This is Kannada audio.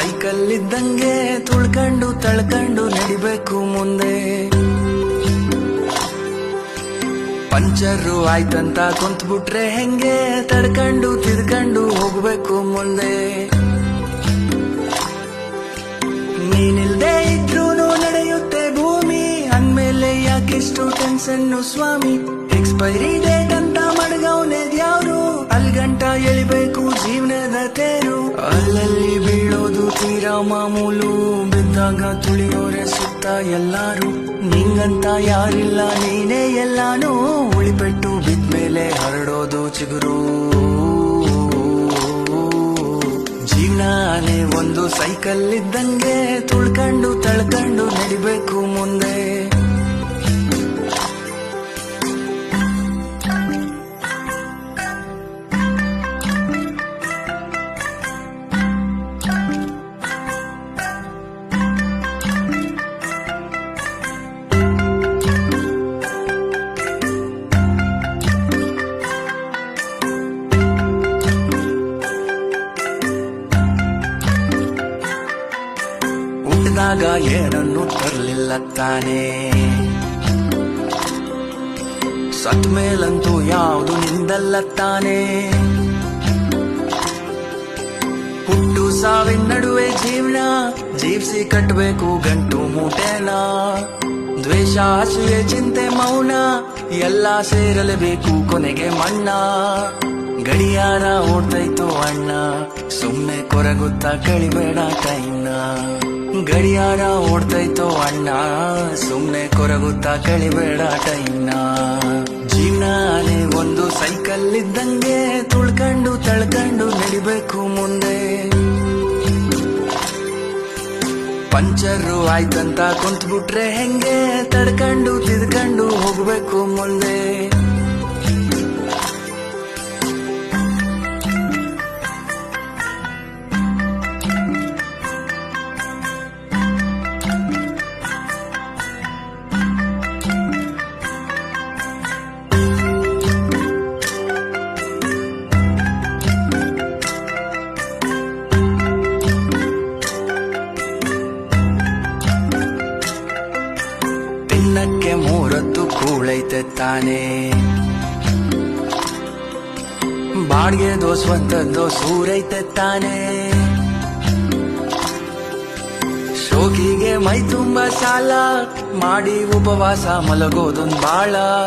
ಸೈಕಲ್ ಇದ್ದಂಗೆ ತುಳ್ಕೊಂಡು ತಳ್ಕೊಂಡು ನಡಿಬೇಕು ಮುಂದೆ. ಪಂಚರು ಆಯ್ತಂತ ಕುಂತ್ಬಿಟ್ರೆ ಹೆಂಗೆ ತಡ್ಕೊಂಡು ತಿದ್ಕೊಂಡು ಹೋಗ್ಬೇಕು ಮುಂದೆ. ನೀನಿಲ್ದೇ ಇದ್ರೂನು ನಡೆಯುತ್ತೆ ಭೂಮಿ, ಅಂದ್ಮೇಲೆ ಯಾಕೆಷ್ಟು ಟೆನ್ಷನ್ನು ಸ್ವಾಮಿ. ಎಕ್ಸ್ಪೈರಿ ಡೇಟ್ ಅಂತ ಮಡಗವನೆದ್ಯಾವ್ರು, ಅಲ್ಗಂಟ ಎಳಿಬೇಕು ಜೀವನದ ತೇರು. ಅಲ್ಲಲ್ಲಿ ಬೀಳೋದು ತೀರಾ ಮಾಮೂಲು, ಬಿದ್ದಾಗ ತುಳಿಯೋರೆ ಸುತ್ತ ಎಲ್ಲಾರು. ನಿಂಗಂತ ಯಾರಿಲ್ಲ ನೀನೇ ಎಲ್ಲಾನು, ಉಳಿಪೆಟ್ಟು ಬಿದ್ಮೇಲೆ ಹರಡೋದು ಚಿಗುರು. ಜೀವನಾನೇ ಒಂದು ಸೈಕಲ್ ಇದ್ದಂಗೆ ತುಳ್ಕೊಂಡು ತಳ್ಕೊಂಡು ನಡಿಬೇಕು ಮುಂದೆ. ಹುಟ್ಟಿದಾಗ ಏನನ್ನು ತರಲಿಲ್ಲ ತಾನೇ, ಸತ್ ಮೇಲಂತೂ ಯಾವುದು ನಿಂದಲ್ಲ ತಾನೇ. ಹುಟ್ಟು ಸಾವಿನ ನಡುವೆ ಜೀವನ, ಜೀವಿಸಿ ಕಟ್ಟಬೇಕು ಗಂಟು ಮೂಟೆನ. ದ್ವೇಷ ಅಸೂಯೆ ಚಿಂತೆ ಮೌನ ಎಲ್ಲ ಸೇರಲೇಬೇಕು ಕೊನೆಗೆ ಮಣ್ಣ. ಗಡಿಯಾರ ಓಡ್ತೈತು ಅಣ್ಣ, ಸುಮ್ನೆ ಕೊರಗುತ್ತಾ ಕಳಿಬೇಡ ಟೈಮ್ನ. ಗಡಿಯಾರ ಓಡ್ತೈತೋ ಅಣ್ಣ, ಸುಮ್ನೆ ಕೊರಗುತ್ತಾ ಕಳಿಬೇಡ ಟೈಮ್ನ. ಜೀವನಾನೇ ಒಂದು ಸೈಕಲ್ ಇದ್ದಂಗೆ ತುಳ್ಕೊಂಡು ತಳ್ಕೊಂಡು ನಡಿಬೇಕು ಮುಂದೆ. ಪಂಚರು ಆಯ್ತಂತ ಕುಂತ್ಬಿಟ್ರೆ ಹೆಂಗೆ ತಡ್ಕೊಂಡು ತಿದ್ಕೊಂಡು ಹೋಗ್ಬೇಕು ಮುಂದೆ. ತಿನ್ನಕ್ಕೆ ಮೂರತ್ತು ಕೂಳೈತೆ ತಾನೇ, ಬಾಡ್ಗೆದೋ ಸ್ವಂತದ್ದೋ ಸೂರೈತೆ ತಾನೇ. ಶೋಕಿಗೆ ಮೈ ತುಂಬ ಸಾಲ ಮಾಡಿ ಉಪವಾಸ ಮಲಗೋದೊಂದು ಬಾಳ.